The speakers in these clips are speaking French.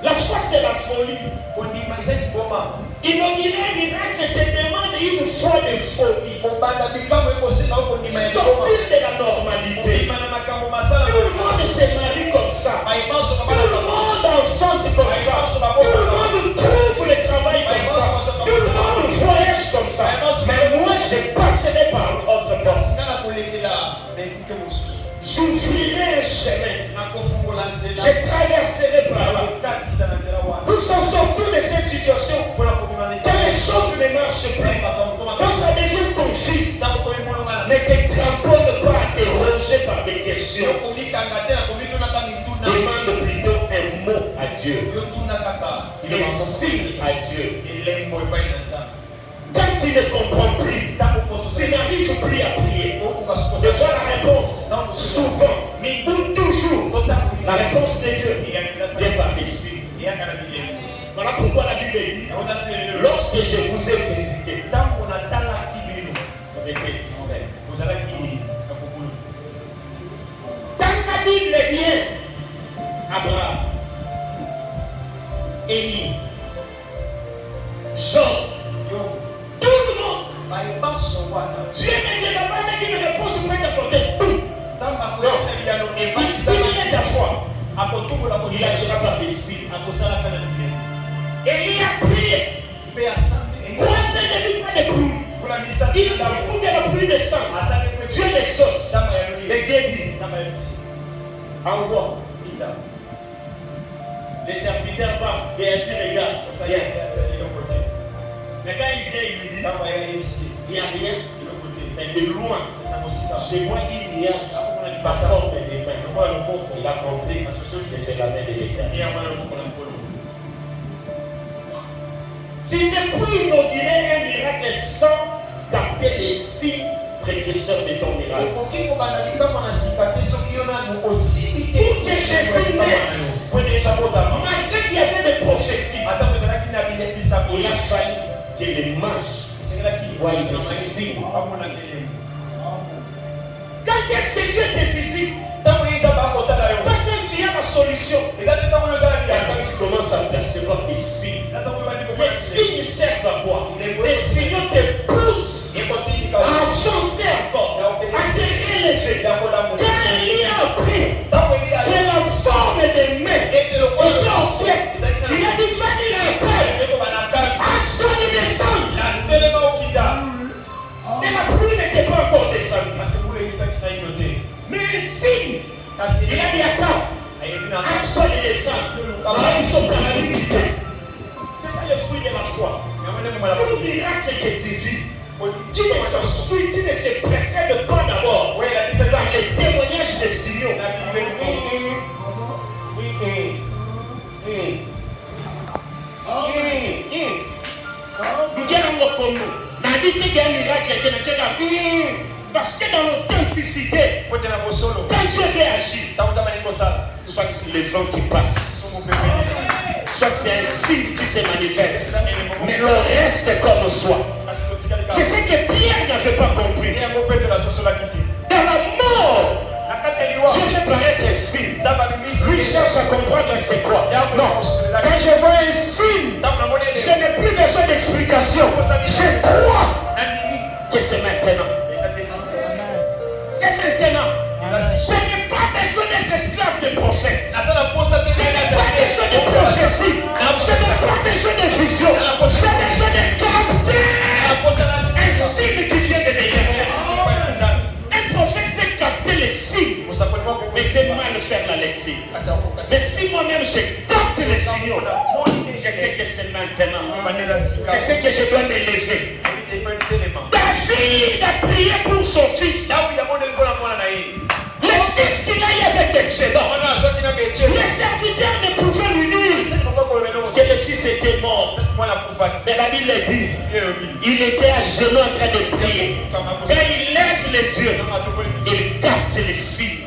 La foi, c'est la folie. Inaugurer un miracle te demande une foi de folie. Sortir de la normalité. Tout le monde se marie comme ça. Tout le monde ensemble comme ça. Tout le monde trouve le travail comme ça. Tout le monde voyage comme ça. Mais moi, je passerai par autre porte. J'ouvrirai un chemin. Je traverserai par là. Pour s'en sortir de cette situation, quand les choses ne marchent plus, quand ça devient ton fils, ne te cramponne pas à te ronger par des questions. Demande plutôt un mot à Dieu. Un signe à Dieu. Quand tu ne comprends plus, tu n'arrives plus à prier. De voir la réponse, souvent, ou toujours, la réponse de Dieu vient par les signes. Voilà pourquoi la Bible dit, lorsque je vous ai visité, vous étiez Israël. Dans la Bible vient Abraham, Élie, Job, tout le monde. Dieu ne vient pas avec une réponse pour t'apporter tout. Non, il stimule ta foi. Il agira par des signes. Élie a prié. Croisez ne lui pas de clous. Il n'a pas plus de sang. Dieu l'exauce. Et Dieu dit, envoie. Les serviteurs partent. Et ainsi les gars. Mais quand il vient, il lui dit, il n'y a rien. Mais de loin, je vois une nuage par forme de main. Il a compris que c'est la main de l'Éternel. Tu ne peux inaugurer un miracle sans capter les signes précurseurs de ton miracle. Pour que Jésus naisse, malgré qu'il y avait des prophéties, il a fallu que les mages voient les signes. Quand est-ce que Dieu te visite? Quand tu as la solution, quand tu commences à percevoir les signes, les signes servent à quoi? Les signes te poussent à avancer encore, à te relever. Quand Élie a appris que la forme des mains était au ciel, il a dit, va dire à Akai, axe-toi de descendre. Mais la pluie n'était pas encore descendue. Mais un signe, il a dit à Akai, axe-toi de descendre. Ils sont paralysés. C'est ça le fruit de la foi. Tout miracle que tu vis, qui ne s'ensuit, qui ne se précède pas d'abord par les témoignages des signaux. Parce que dans l'authenticité, quand Dieu réagit, soit que c'est le vent qui passe, soit que c'est un signe qui se manifeste, mais le reste est comme soi. C'est ce que Pierre n'avait pas compris. Dans la mort, Dieu veut paraître un signe. Lui cherche à comprendre c'est quoi. Non, quand je vois un signe, je n'ai plus besoin d'explication. Je crois que c'est maintenant. C'est maintenant. Je n'ai pas besoin d'être esclave de prophète. Je n'ai pas besoin de prophétie. Je n'ai pas besoin de vision. J'ai besoin de capter un signe qui vient de l'éternel. Un prophète peut capter les signes, mais fait mal faire la lecture. Mais si moi-même je capte les signaux, je sais que c'est maintenant. Je sais que je dois me lever. David a prié pour son fils. Le fils qu'il a eu avec l'excédent. Les serviteurs ne pouvaient lui dire que le fils était mort. Mais la Bible dit, il était à genoux en train de prier. Quand il lève les yeux, il capte les signes.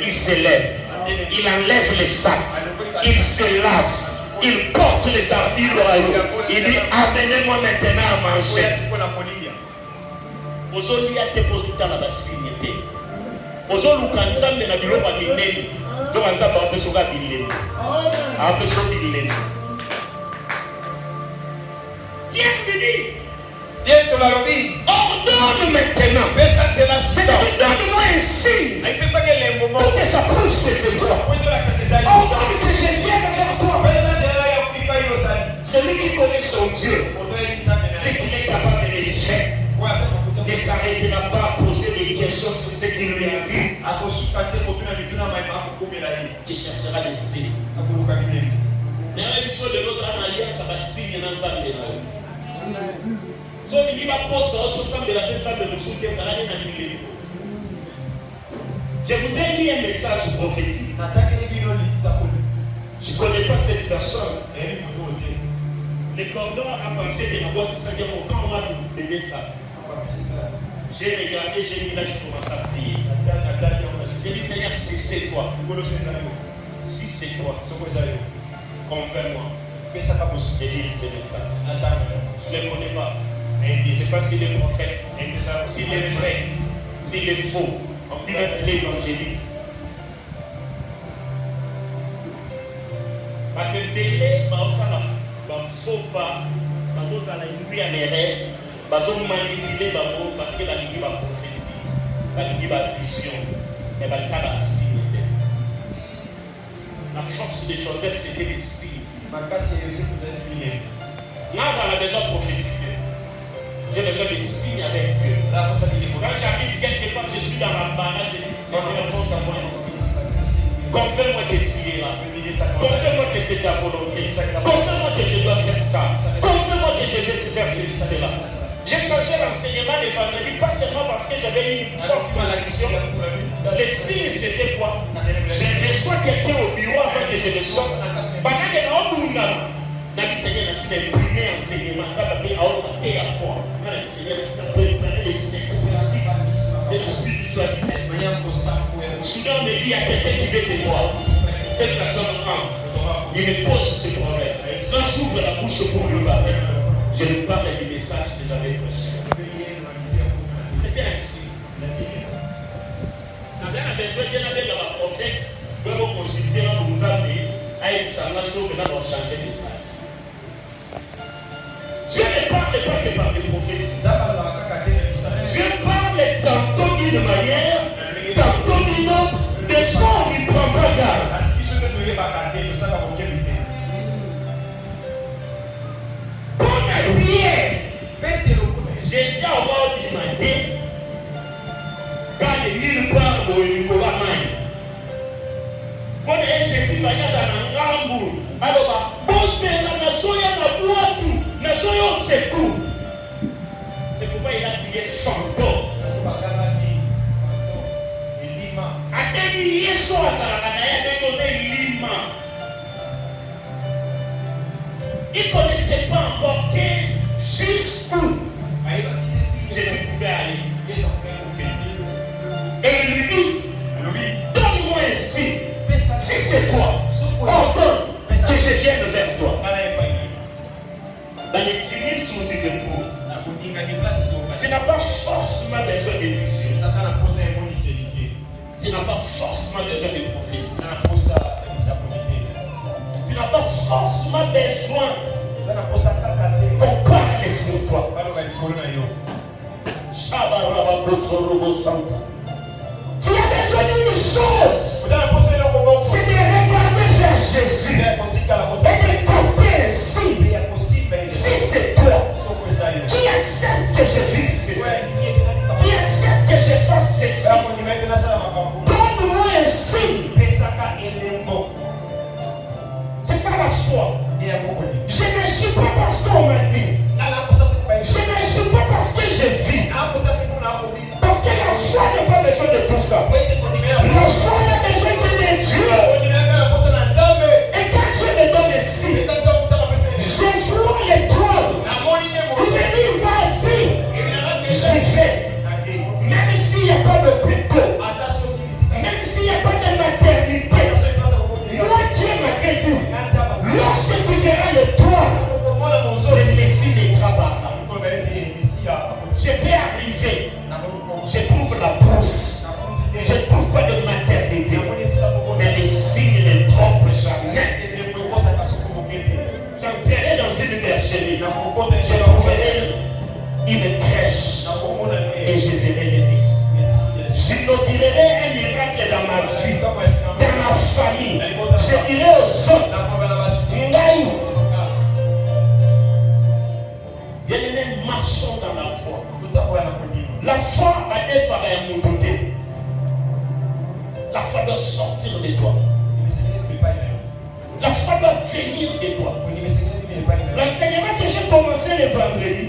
Il se lève. Il enlève les sacs. Il se lave. Il porte les armures royaux. Il dit, amenez-moi maintenant à manger. ozolia te pozuta na basigne te ozoluka nzambe na biloko ya minene donc nzambe apesoka bilene apeso bilene Viens te la robi. Ordonne maintenant. Donne-moi un signe pour que ça prouve que c'est toi. Ordonne que je vienne vers toi. Celui qui connaît son Dieu, c'est qu'il est capable de le faire. Ne s'arrêtera pas à poser des questions sur ce qu'il lui a vu. Il cherchera des signes. Mais la mission de nos alliances, ça va signer dans le je vous ai mis un message prophétique. Je ne connais pas cette personne. Le cordon a pensé de la boîte de Seigneur. Quand on m'a donné ça, j'ai regardé, j'ai mis là, j'ai commencé à prier. J'ai dit Seigneur, si c'est toi, si c'est toi, convainc-moi. Et dis ce message. Je ne le connais pas. Je ne sais pas s'il est prophète, s'il est vrai, s'il est faux. On dit même l'évangéliste. Parce que délai, faut pas, manipuler parce que la ligue va prophétie, la ligue va vision, mais la ligue va signe. La force de Joseph, c'était les signes. Moi, j'en ai déjà prophétisé. J'ai besoin de signes avec Dieu. Quand j'arrive quelque part, je suis dans l'embarras, je dis Seigneur, montre-moi un signe. Confirme-moi que tu es là. Confirme-moi que c'est ta volonté. Confirme-moi que je dois faire ça. Confirme-moi que je vais faire ceci, cela. J'ai changé l'enseignement de vendredi, pas seulement parce que j'avais une forte malédiction. Les signes, c'était quoi? Je reçois quelqu'un au bureau avant que je le sorte. Pendant que je dit Seigneur, merci d'imprimer enseignement. Ça va payer à foi. Seigneur, merci d'imprimer les 5 principes de la spiritualité. Soudain, on me dit, il y a quelqu'un qui veut te voir. Cette personne entre. Il me pose ce problème. Quand j'ouvre la bouche pour lui parler, je lui parle du message que j'avais reçu. C'était ainsi. On a besoin d'un prophète, de vous considérer comme vous avez à une salvation, maintenant on va changer le message. Dieu ne parle pas que par des prophéties. Dieu parle tantôt d'une manière, tantôt d'une autre. Des fois, il ne prend pas garde. Bonne prière. Jésus a demandé quand il nulle part où il n'y a pas main. Bonne Jésus va y avoir un rambour. Alors, bon, c'est la nation, il y a la boîte. C'est tout. C'est pourquoi il a crié fantôme. Il ne connaissait pas encore jusqu'où Jésus pouvait aller. Et il lui dit, donne-moi un signe. Si c'est toi, ordonne que je vienne vers toi. Dans les 10 000, tu me dis de tout. Tu n'as pas forcément besoin de vision. Tu n'as pas forcément besoin de prophétie. Tu n'as pas forcément besoin qu'on parle sur toi. Tu as besoin d'une chose. C'est de regarder vers Jésus et de compter ainsi. Si c'est toi qui accepte que je vive ceci, qui accepte que je fasse ceci, donne-moi un signe. C'est ça la foi. Je ne suis pas parce qu'on m'a dit. Je ne suis pas parce que je vis. Parce que la foi n'a pas besoin de tout ça. La foi a besoin de Dieu. Et quand Dieu me donne un signe, je vois l'étoile. Il me dit, vas-y, j'y vais. Même s'il n'y a pas de plutôt, même s'il n'y a pas de maternité, moi Dieu m'a créé. Lorsque tu verras l'étoile, le Messie ne travaille pas. Je vais arriver Je trouverai une crèche et je verrai les fils. J'inaugurerai un miracle dans ma vie, dans ma famille. Je dirai aux autres, Ngaï. Bien-aimés, marchons dans la foi. La foi a des fois un douter. La foi doit sortir de toi. La foi doit venir de toi. L'enseignement que j'ai commencé le vendredi,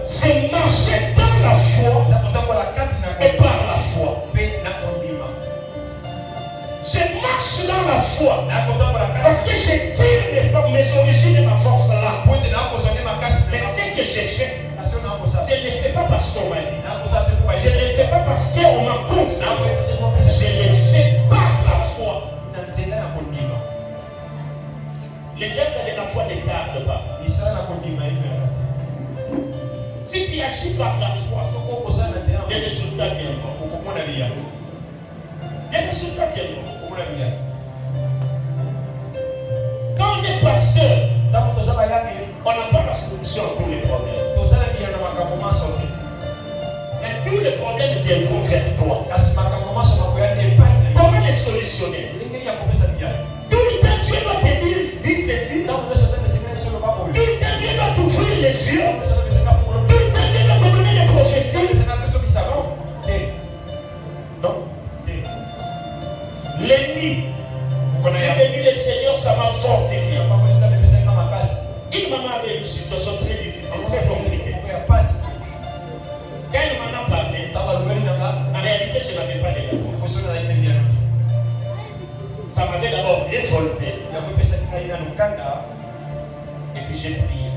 c'est marcher dans la foi et par la foi. Je marche dans la foi parce que je tire mes origines et ma force là. Mais ce que j'ai fait, je ne le fais pas parce qu'on m'a dit. Je ne le fais pas parce qu'on m'a conseillé. Je le fais par la foi. Les œuvres de la foi ne tardent pas. Si tu agis par la foi, les résultats viendront. Les résultats viendront. Quand on est pasteur, on n'a pas la solution à tous les problèmes. Mais tous les problèmes viendront vers toi. Comment les solutionner? Tout le temps, Dieu doit te dire, dis ceci. Tout le temps, Dieu doit t'ouvrir les yeux. Tout le temps, Dieu doit te donner des prophéties. Non. L'ennemi, j'ai béni le Seigneur, ça m'a fortifié. Il m'a avait une situation très difficile, très compliquée. Quand il m'en a parlé, en réalité, je n'avais pas de réponse. Ça m'avait d'abord révolté. Et puis j'ai prié.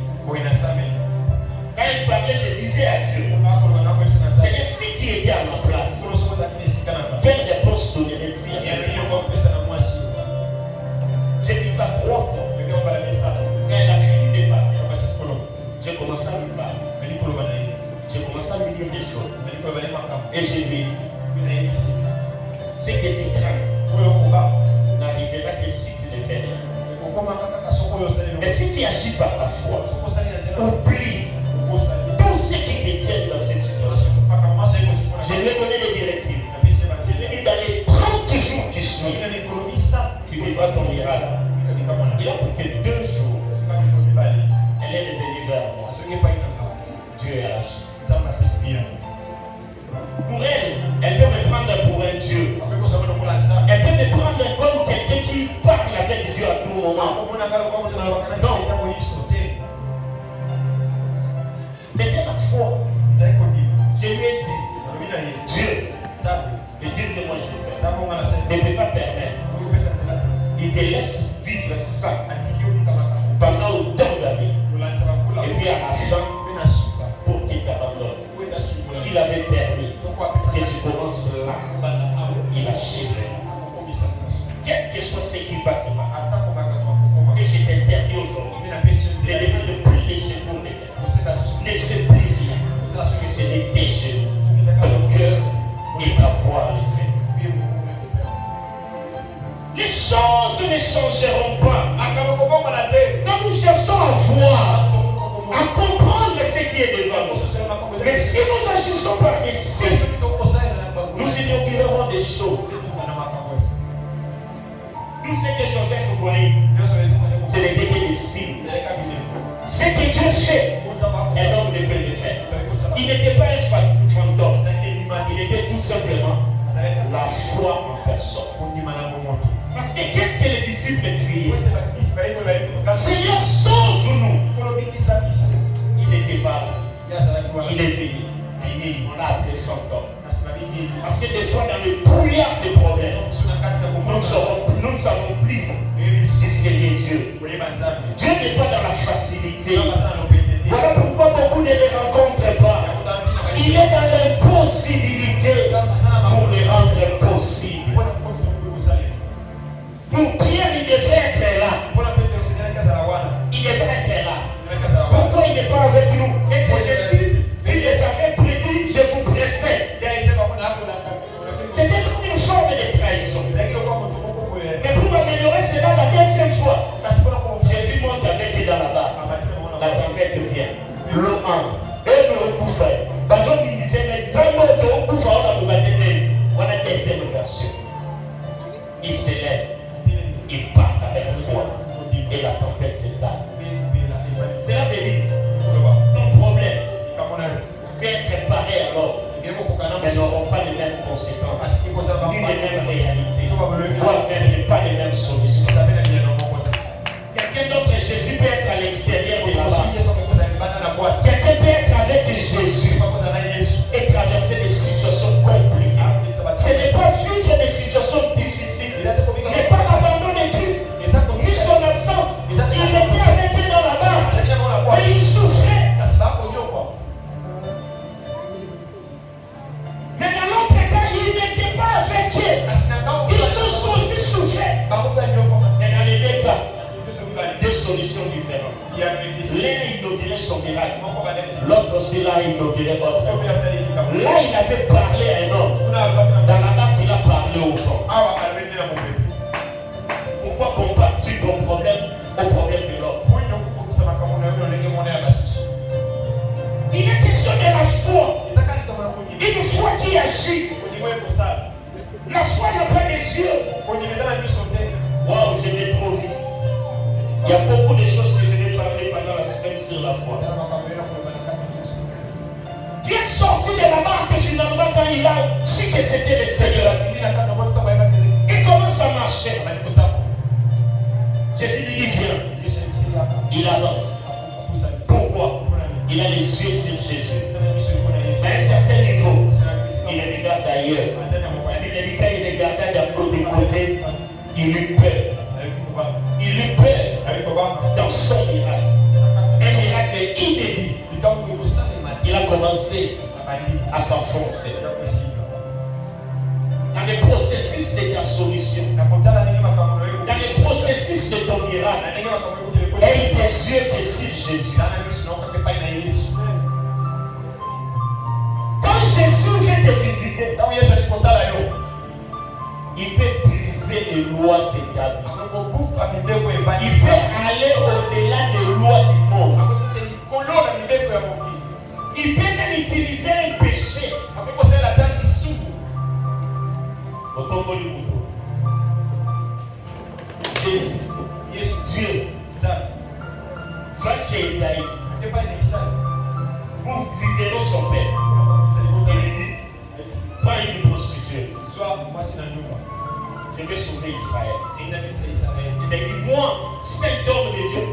Quand il parlait, je disais à Dieu, Seigneur, si tu étais à ma place, quelle réponse donnerais-tu à cette femme? J'ai dit ça 3 fois. Quand elle a fini de parler, j'ai commencé à lui parler. J'ai commencé à lui dire des choses. Et j'ai dit, ce que tu crains n'arrivera que si tu ne fais rien. Mais si tu agis par la foi, oublie tout ce qui te tient dans cette situation. Je lui ai donné des directives. Je lui ai dit dans les 30 jours qui suivent, tu vivras ton miracle. Il a pris que 2 jours. Elle est devenue vers moi. Dieu a agi. Pour elle peut me prendre pour un Dieu. Elle peut me prendre comme quelqu'un qui parle avec Dieu à tout moment. Non. C'était la foi. Je lui ai dit, Dieu, le Dieu que moi je sais, ne peut pas permettre. Il te laisse vivre ça pendant autant d'années. Et puis à la fin, pour qu'il t'abandonne. S'il avait permis que tu commences là, il achèverait. Quel que soit ce qui va se passer. Et je t'interdis aujourd'hui de plus laisser courir. Ne fais plus rien. Si ce n'est tes genoux, ton cœur et ta voix, le Seigneur. Les choses ne changeront pas. Quand nous cherchons à voir, à comprendre ce qui est devant nous. Mais si nous agissons par des signes, nous inaugurerons des choses. Tout ce que Joseph voyait, ce n'était que des signes. Ce que Dieu fait, un homme ne peut le faire. Il n'était pas un fantôme. Il était tout simplement la foi en personne. Parce que qu'est-ce que les disciples criaient? Seigneur, sauve-nous. Il n'était pas là. Il est venu. On l'a appelé fantôme. Parce que des fois, dans le brouillard des problèmes, nous ne savons plus ce qu'est Dieu. Dieu n'est pas dans la facilité. Voilà pourquoi beaucoup ne les rencontrent pas. Il est dans l'impossibilité pour les rendre possibles. Pour Pierre, il devrait être là. Il devrait être là. Pourquoi il n'est pas avec nous? Et c'est Jésus qui les avait prédits, je vous précède. C'était comme une forme de trahison. Mais pour améliorer cela la deuxième fois, Jésus monte avec lui dans la barre. La maman. Et nous recouvre. Badon il disait, mais vraiment, on recouvre, on a deuxième version. Il s'élève, il part avec foi, et la tempête s'étale. Cela veut dire, ton problème peut être préparé à l'autre, mais n'auront pas les mêmes conséquences, ni les mêmes réalités, voire même pas les mêmes solutions. Quelqu'un d'autre, Jésus peut être à l'extérieur de la barre. Quelqu'un peut être avec Jésus et traverser des situations compliquées. Ce n'est pas vivre des situations difficiles. Il n'est pas l'abandon de Christ, ni son absence. Il était avec eux dans la barre, mais il souffrait. Mais dans l'autre cas, il n'était pas avec eux. Ils ont aussi souffert. Mais dans les deux cas, deux solutions différentes. L'un inaugurait son miracle, l'autre aussi l'a inauguré autre. Là, il avait parlé à un homme. Dans la barque, il a parlé au vent. Pourquoi compares-tu ton problème au problème de l'autre? Il est question de la foi. Une foi qui agit. La foi n'a pas des yeux. Waouh, je vais trop vite. Il y a beaucoup de choses que je vais parler pendant la semaine sur la foi. Dieu est sorti de la barque finalement quand il a su que c'était le Seigneur. Et comment ça marchait? Jésus lui dit viens. Il avance. Pourquoi? Il a les yeux sur Jésus. Mais à un certain niveau, il regarde ailleurs. Il quand il regardait d'un côté, il eut peur. Il eut peur dans son miracle. Un miracle inédit. Il a commencé à s'enfoncer dans le processus de ta solution, dans le processus de ton miracle. Aie tes yeux que sur Jésus. Quand Jésus vient te visiter, il peut briser les lois établies. Il peut aller au-delà des lois du monde. Il peut même utiliser un péché. Jésus, Dieu, va chez Isaïe pour libérer son père. Il lui dit, prends une prostituée. Je vais sauver Israël. Isaïe dit, moi, cet homme de Dieu,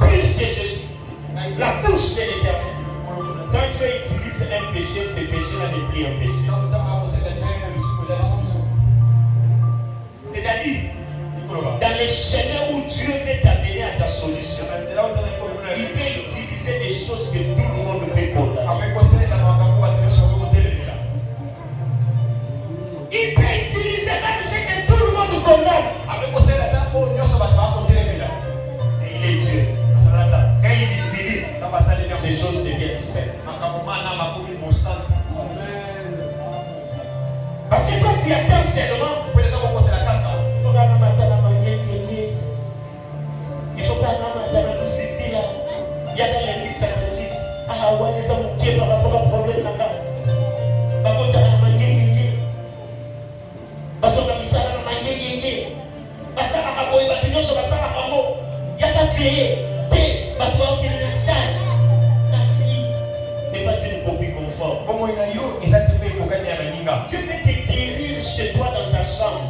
plus que Jésus, la bouche de l'Éternel. Quand Dieu utilise un péché, ce péché-là n'est plus un péché. C'est-à-dire, dans les chemins où Dieu veut t'amener à ta solution, il peut utiliser des choses que tout le monde peut condamner. Il peut utiliser même ce que tout le monde condamne. Et il est Dieu. Quand il utilise, ces choses deviennent saines. Parce que quand tu attends seulement, il faut pas dans tout ceci là. Il y a dans les sacrifices. Ah ouais, les hommes qui par rapport au problème là. Parce que comme ça, on a gagné. Parce que on a battu nos choses, parce qu'on a il y a ta fille, t'es battu qui est dans le stade. Ta fille n'est pas une copie conforme. Comment il a eu, ils ont fait pour gagner à la Niga. Dieu peut te guérir chez toi dans ta chambre.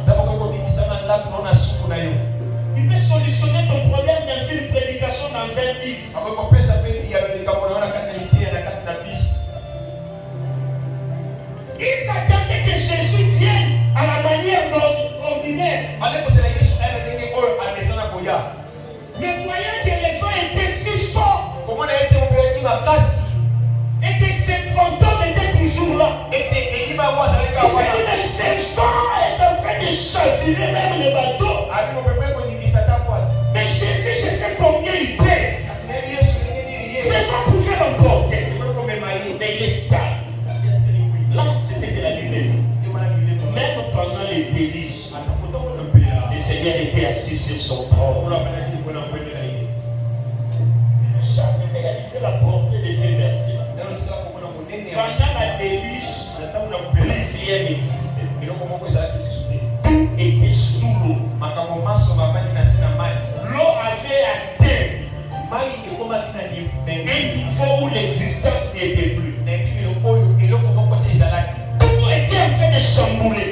Il peut solutionner ton problème dans une prédication dans un mix. Ils attendaient que Jésus vienne à la manière ordinaire. Mais voyant que les gens étaient si forts et que ce fantôme était toujours là, il s'est dit, mais ce vent est en train de chavirer même le bateau. Mais Jésus, je sais combien il pèse. Ce vent pouvait l'emporter. Mais il est stable. Là, c'est ce que la Bible dit. Même pendant les délices, le Seigneur était assis sur son trône. Jamais réalisé la portée de ces versets. Pendant la déluge, plus rien n'existait. Tout était sous l'eau. L'eau avait atteint un niveau où l'existence n'y était plus. Tout était en train de chambouler.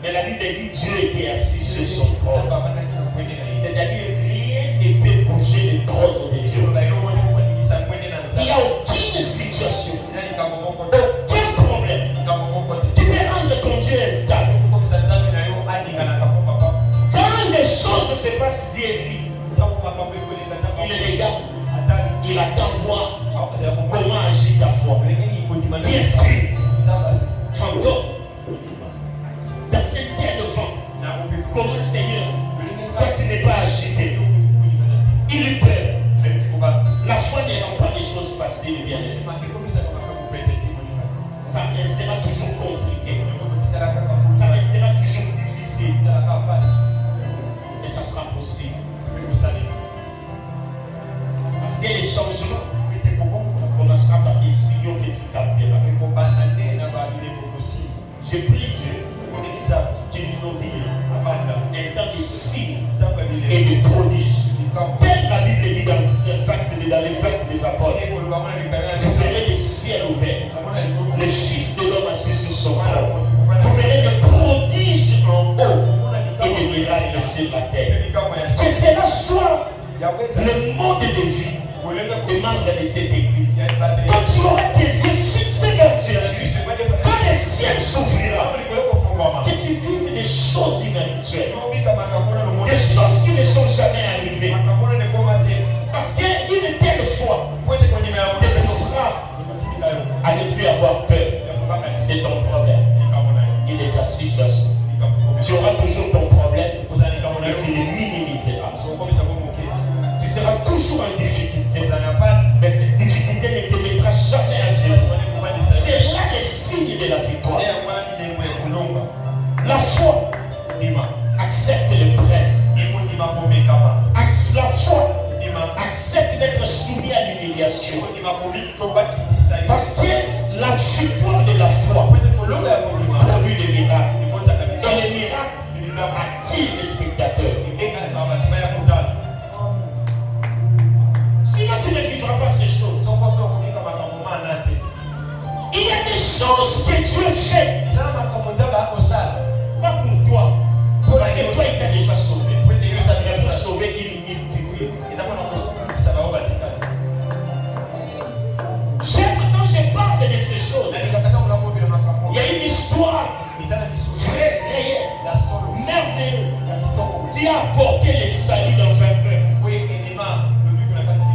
Mais la Bible dit Dieu était assis sur son trône. C'est-à-dire rien ne peut bouger le trône de Dieu. Il n'y a aucune situation, aucun problème qui peut rendre ton Dieu instable. Quand les choses se passent, Dieu vit. Il regarde, il attend voir comment agit ta foi. Bien pris, fantôme, dans cette terre de vent, comment Seigneur, quand tu n'es pas agité, il eut peur. La foi ne rend pas les choses faciles, bien aimé. Ça restera toujours compliqué. Ça restera toujours difficile. Mais ça sera possible. Parce que les changements commencera par des signaux que tu capteras. Je prie Dieu qu'il nous dise un temps de signes et de prodiges. Tel la Bible dit dans les actes des apôtres, vous verrez les ciels ouverts, le Fils de l'homme assis sur son trône. Vous verrez des prodiges en haut et des miracles sur la terre. Que cela soit le mode de vie des membres de cette église. Quand tu auras tes yeux fixés vers Jésus, quand le ciel s'ouvrira, que tu vives des choses inhabituelles, des choses qui ne sont jamais arrivées. Parce qu'une telle foi te poussera à ne plus avoir peur de ton problème et de ta situation. Tu auras toujours ton problème et tu le minimiseras. Tu seras toujours en difficulté, mais cette difficulté ne te mettra jamais à Jésus. C'est là le signe de la victoire. La foi accepte l'épreuve. La foi accepte d'être soumis à l'humiliation. Parce que la victoire de la foi produit des miracles. Et les miracles attirent les spectateurs. Sinon tu ne vivras pas ces choses. Il y a des choses que Dieu fait. Pas pour toi. Parce que toi il t'a déjà sauvé. Il a sauvé une multitude. J'aime quand je parle de ces choses. Il y a une histoire vraie, réelle, merveilleuse, qui a apporté le salut dans un peuple.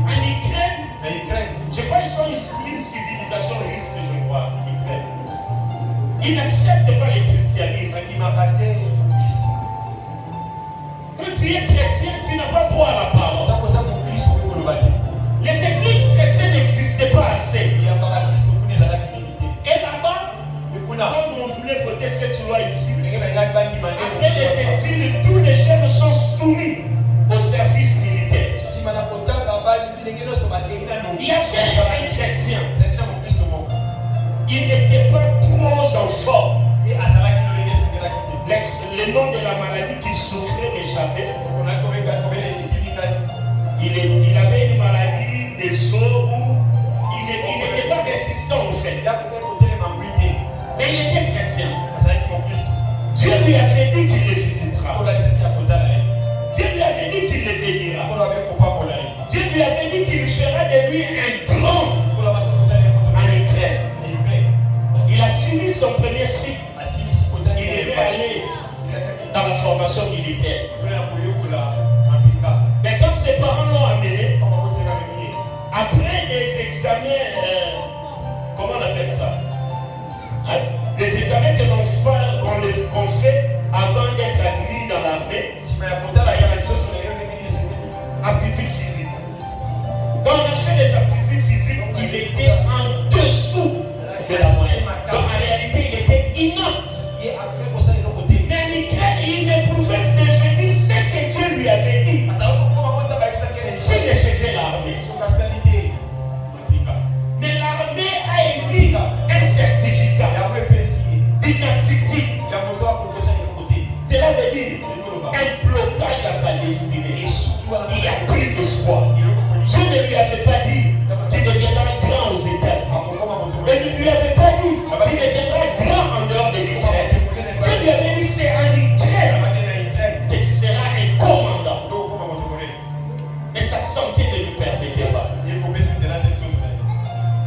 En Ukraine, je crois qu'ils sont une civilisation riche, je crois, l'Ukraine. Ils n'acceptent pas le christianisme. Quand tu es chrétien, tu n'as pas droit à la parole. Les églises chrétiennes n'existaient pas assez. Et là-bas, comme on voulait voter cette loi ici, après les études, tous les jeunes sont soumis au service militaire. Il y avait un chrétien. Il n'était pas trop en forme. Le nom de la maladie qu'il souffrait m'échappait. Il avait une maladie des os où il n'était pas résistant en fait. Mais il était chrétien. Dieu lui avait dit qu'il le visitera. Dieu lui avait dit qu'il le bénira. Dieu lui avait dit qu'il fera de lui un grand en Ukraine. Il a fini son premier cycle. Il devait aller dans la formation militaire. Mais quand ses parents l'ont amené, après des examens, comment on appelle ça? Des examens qu'on fait avant d'être admis dans l'armée, aptitude physique. Quand on a fait les aptitudes physiques, il était en dessous de la moyenne. Donc en réalité, il était inapte. Mais il ne pouvait devenir ce que Dieu lui avait dit s'il ne faisait l'armée.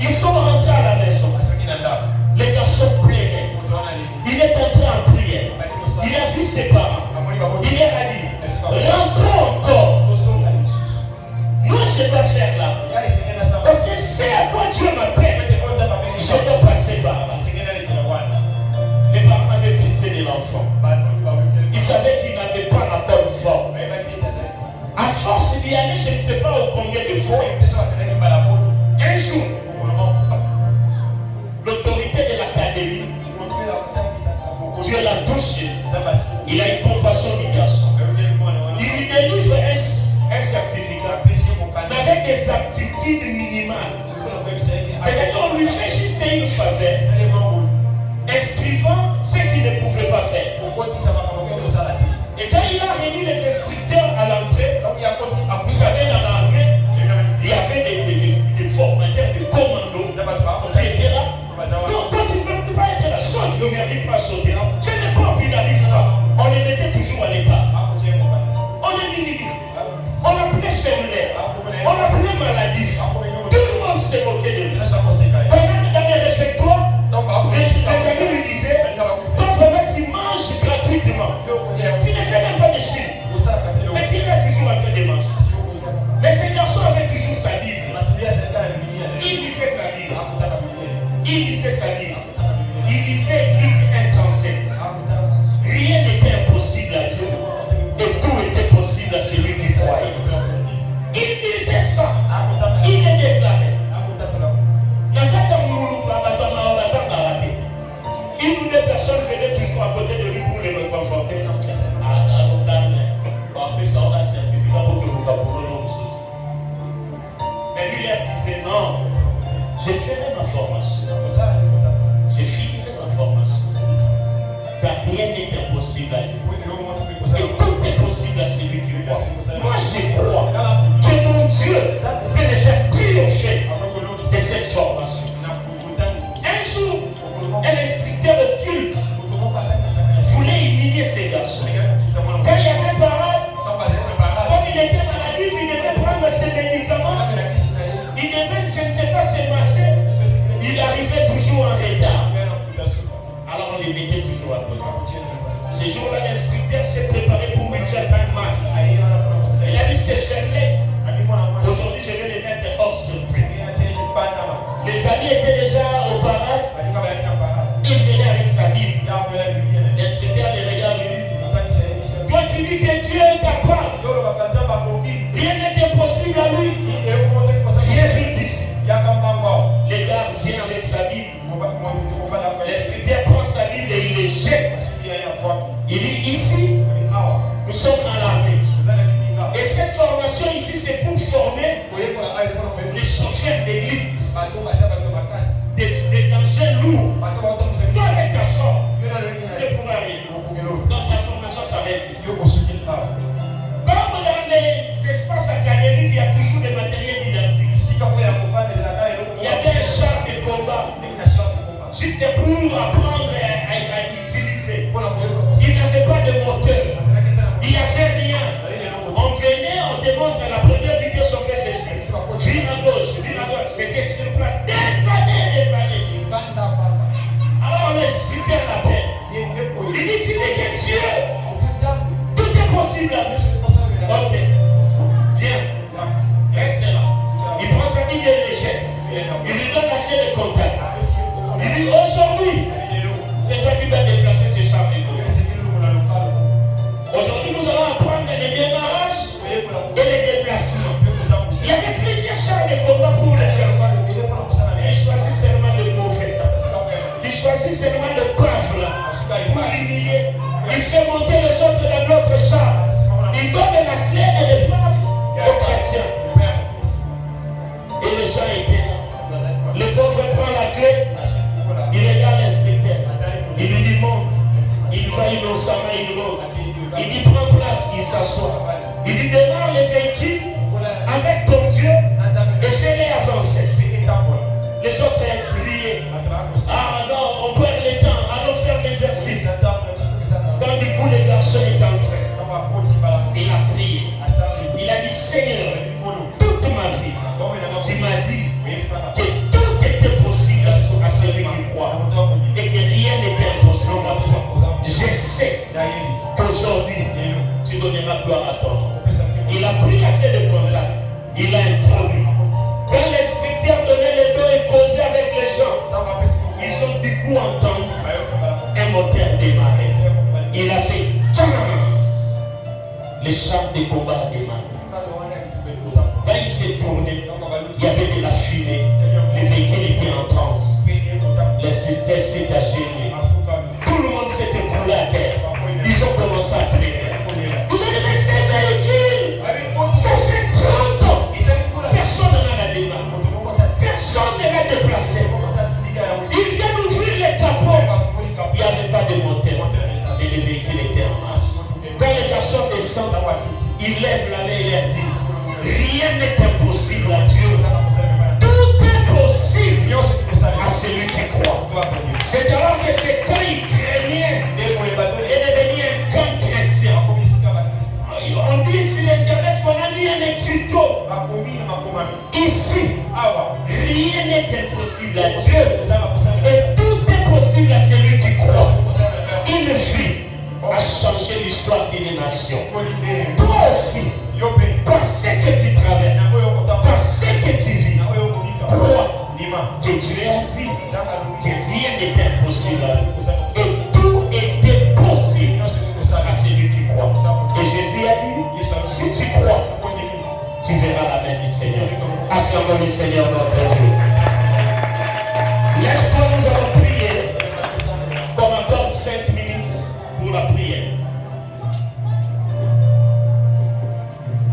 Ils sont rentrés à la maison. Les garçons plaignaient. Il est entré en prière. Il a vu ses parents. Il leur a dit, rentrons encore. Moi, je dois faire là. Parce que c'est à quoi Dieu m'appelle. Je dois passer par là. Les parents avaient pitié de l'enfant. Ils savaient qu'il n'avait pas la bonne forme. À force d'y aller, je ne sais pas combien de fois. Un jour, l'autorité de l'académie, Dieu l'a touché. Il a une compassion du garçon. Il lui délivre un certificat avec des aptitudes minimales. C'est-à-dire qu'on lui fait juste une faveur, inscrivant ce qu'il ne pouvait pas faire. Et quand il a réuni les instructeurs à l'entrée, vous savez, dans l'armée, il y avait des formateurs, des commandos qui étaient là. Non, toi tu ne peux pas être là. Soit tu ne n'arrives pas à sauter. Tu n'es pas, il n'arrive pas. On les mettait toujours à l'état. On les minimisait. On l'appelait faiblesse. On l'appelait maladie. Tout le monde s'est moqué de lui. Dans les réfectoires, les amis lui disaient, toi vraiment tu manges gratuitement. Tu ne fais même pas de chiffres. Mais tu as toujours un peu de manger. Mais ce garçon avait toujours sa Bible. Il lisait sa Bible. Il lisait sa Bible. Il lisait Luc 1:37. Rien n'était impossible à Dieu. Et tout était possible à celui qui croyait. Il disait ça. Il le déclarait. Une ou deux personnes venaient toujours à côté de lui pour les réconforter. On a un certificat pour que vous capurez aussi. Mais lui leur disait non, je ferai ma formation. Je finirai ma formation. Car rien n'est impossible à lui. Et tout est possible à celui qui croit. Moi je crois que mon Dieu peut déjà triompher de cette formation. Un jour, un instructeur de culte voulait humilier ces garçons. Quand il y avait parade, comme il était maladif, il devait prendre ses médicaments. Il devait, je ne sais pas, se masser. Il arrivait toujours en retard. Alors on les mettait toujours à côté. Ce jour-là, l'instructeur s'est préparé pour lui faire un mal. Il a dit c'est faiblesse. Aujourd'hui, je vais les mettre hors circuit. Les amis étaient déjà au parade. Il venait avec sa Bible. L'inspecteur les regarde et dit, toi qui dis que Dieu est capable, rien n'est impossible à lui. Viens vite ici. Les gars viennent avec sa Bible. L'inspecteur prend sa Bible et il les jette. Il dit ici, nous sommes dans l'armée. Et cette formation ici, c'est pour former les chauffeurs d'élite. Des engins lourds. Toi avec ta forme, tu ne pourras rien. Donc ta formation, ça va être ici. Comme dans les espaces académiques, il y a toujours des matériels didactiques. Il y avait un char de combat. Juste pour apprendre à utiliser. Il n'avait pas de moteur. Il n'y avait rien. On venait, on demande la première vidéo sur fait ceci. Vire à gauche. C'était sur place. Des années. Alors on expliquait la paix. Il dit, tu n'es que Dieu. Tout est possible. Ok. Viens. Reste là. Il prend sa Bible et les jette. Il lui donne la clé de contact. Il dit, aujourd'hui, c'est toi qui vas déplacer ces chars. Aujourd'hui, nous allons apprendre les démarrages et les déplacements. Il y avait plusieurs chars de combat pour les personnes. Il choisit seulement le mauvais. Il choisit seulement le pauvre là, pour l'humilier. Il fait monter le centre de l'autre char. Il donne la clé et les femmes aux chrétiens. Et les gens étaient là. Le pauvre prend la clé. Il regarde l'inspecteur. Il lui dit monte. Il va innocemment, il monte. Il dit prends place, il s'assoit. Il dit démarre les véhicules avec ton Dieu et fais-les avancer. Les autres criaient. Ah non, on perd le temps, allons faire l'exercice. Quand du coup les garçons étaient entrés, il a prié. Il a dit Seigneur, toute ma vie, tu m'as dit que tout est la gloire à ton nom. Il a pris la clé de contact. Il a introduit. Quand les scripteurs donnaient les dos et causaient avec les gens, ils ont du coup entendu un moteur démarrer. Il a fait tchan. Les chars de combat démarrent. Quand il s'est tourné, il y avait de la fumée. Les véhicules étaient en transe. Les s'étaient gelés. Tout le monde s'est écroulé à terre. Ils ont commencé à prier. Vous avez dit, mais ces véhicules, ça fait 30 ans. Personne n'en a démarré. Personne ne l'a déplacé. Ils viennent ouvrir les capots. Il n'y avait pas de moteur. Et les véhicules étaient en marche. Quand les garçons descendent, ils lèvent la main et leur disent, rien n'est impossible à Dieu. Tout est possible à celui qui croit. C'est alors que c'est quand il craignait et devenu un grand chrétien. On dit sur internet qu'on a mis un écriteau. Ici, rien n'est impossible à Dieu. Et tout est possible à celui qui croit. Une fille a changé l'histoire d'une nation. Toi aussi, par ce que tu traverses, par ce que tu vis, crois que Dieu a dit que rien n'est impossible à lui. Et tout était possible à celui qui croit. Et Jésus a dit, si tu crois, tu verras la main du Seigneur. Acclamons le Seigneur notre Dieu. Laisse-toi, nous allons prier comme encore 5 minutes pour la prière.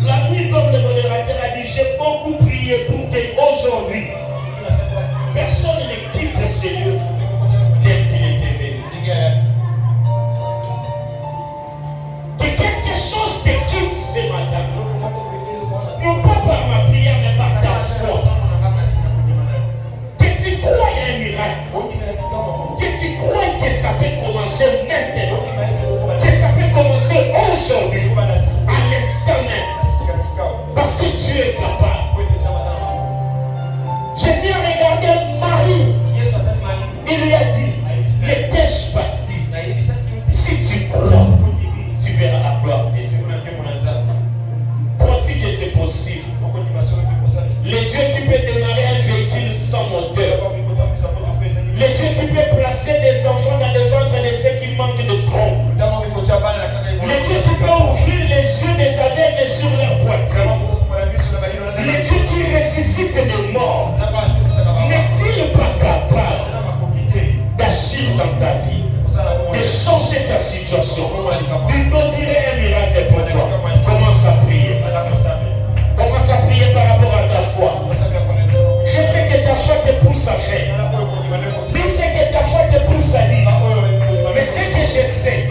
La nuit, comme le modérateur a dit, j'ai beaucoup prié pour qu'aujourd'hui, personne ne quitte ce lieu tel qu'il était venu. Que quelque chose te quitte ce matin. Non pas par ma prière, mais par ta foi. Que tu crois à un miracle. Que tu crois que ça peut commencer maintenant. Que ça peut commencer aujourd'hui. À l'instant même. Parce que Dieu est capable. Jésus a regardé Marie. Il lui a dit, ne t'ai-je pas dit, si tu crois, tu verras la gloire de Dieu. Crois-tu que c'est possible? Le Dieu qui peut démarrer un véhicule sans moteur. Le Dieu qui peut placer des enfants dans le ventre de ceux qui manquent de tronc. Le Dieu qui peut ouvrir les yeux des aveugles sur leur poitrine. Le Dieu qui ressuscite des morts. N'est-il pas capable d'agir dans ta vie, de changer ta situation, d'inaugurer un miracle pour toi? Commence à prier. Commence à prier par rapport à ta foi. Je sais que ta foi te pousse à faire. Je sais que ta foi te pousse à dire. Mais ce que je sais,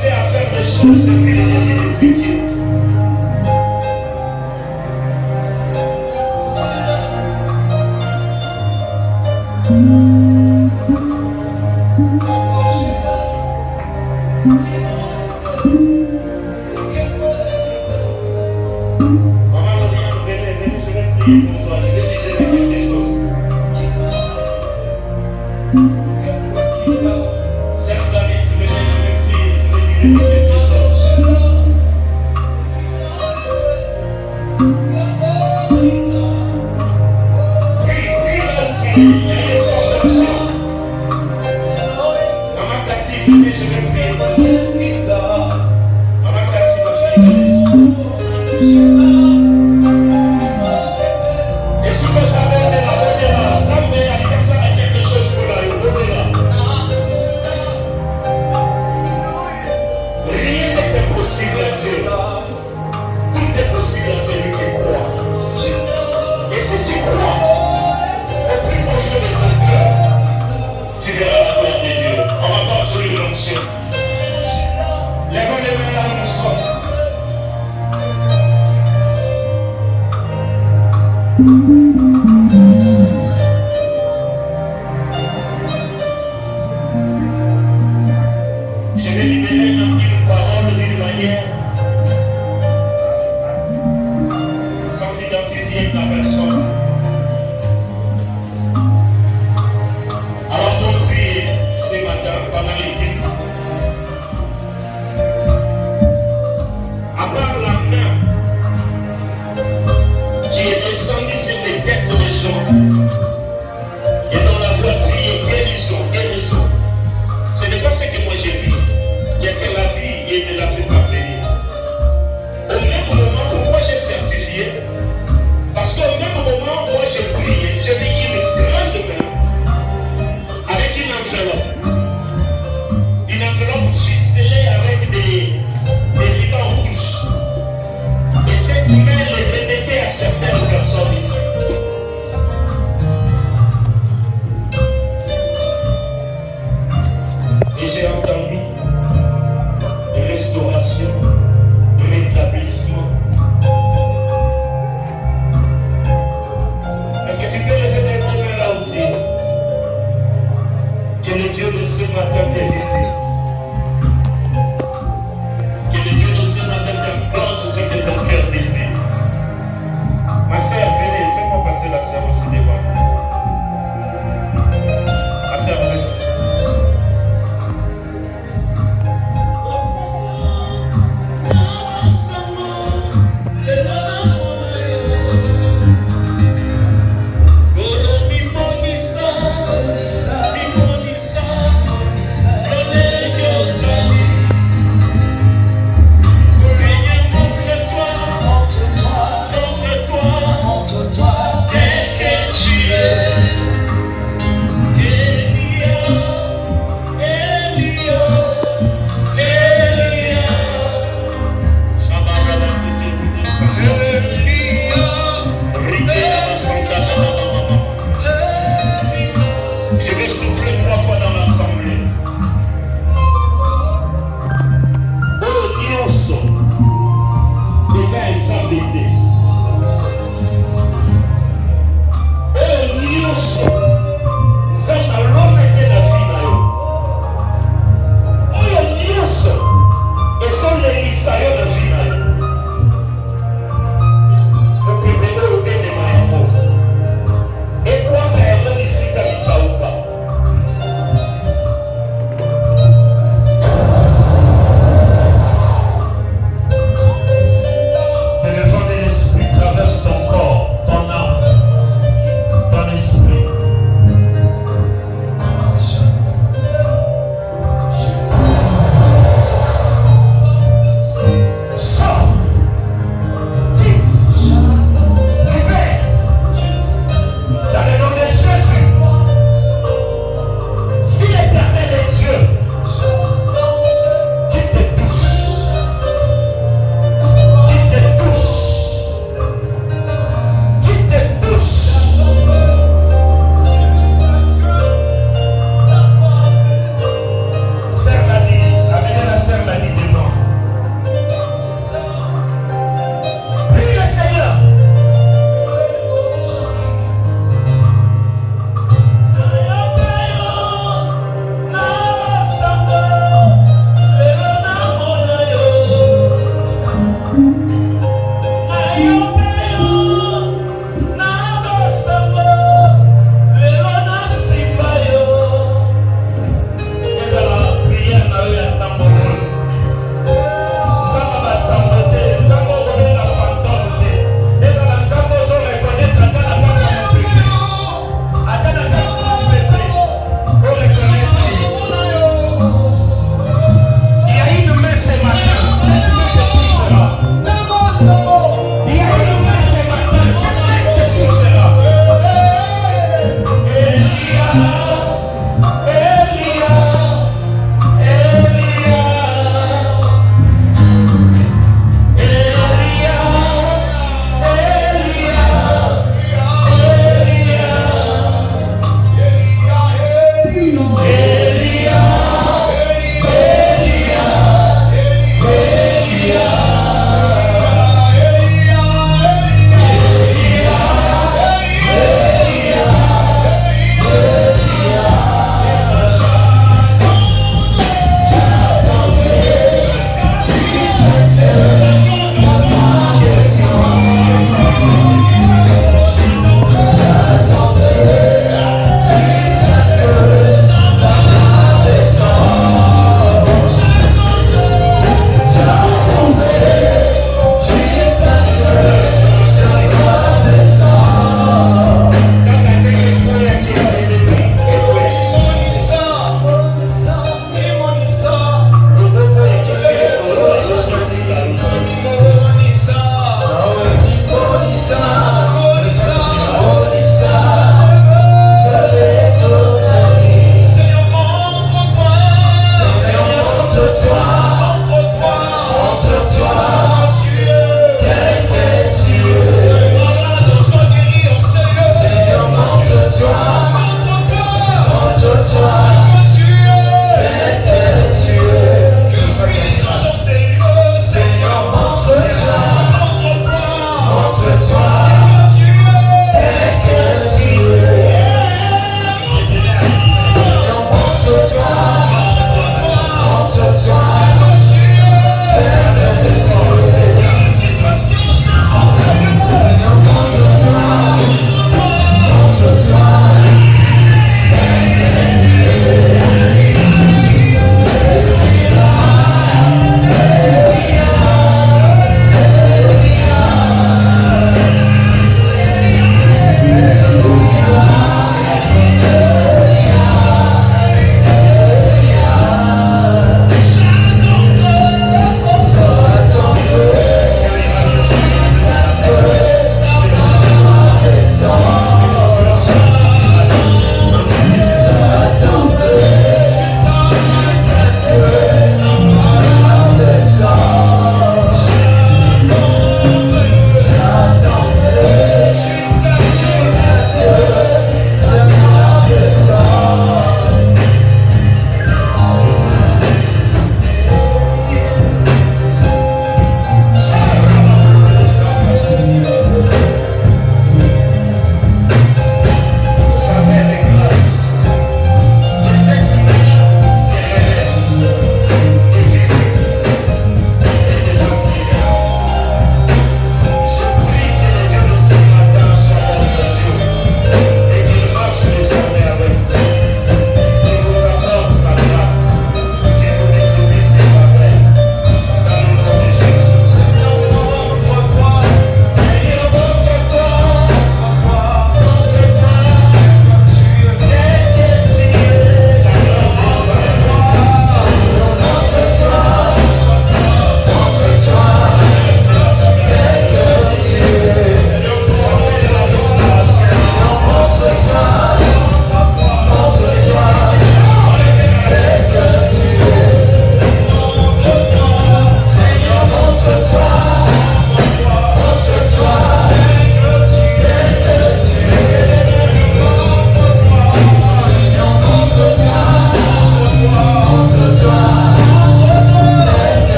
commencer à faire des choses depuis l'ennemi les inquiète. Maman, venez, je vais prier pour toi. Je vais t'aider avec quelque chose. Serre ta vie, je vais prier, je vais t'aider avec quelque chose. Prie là où tu es, il y a une force d'action. Maman Cathy, venez, je vais prier pour toi. Maman Cathy, ma fille, venez. Et si vous avez de la bonne ça me dit que ça a quelque chose pour la rien n'est impossible à Dieu. Tout est possible à celui qui croit. Et si tu crois au plus profond de ton cœur, tu verras la gloire de Dieu. On va pas absolument de l'onction. Lève les mains là où nous sommes. Je vais libérer une parole d'une manière sans identifier la personne. Alors donc priez ce matin pendant les guides. À part la main qui est descendue sur les têtes des gens et dont la voix criait guérison, guérison. Ce n'est pas ce que moi j'ai vu. Il y a que la vie et de la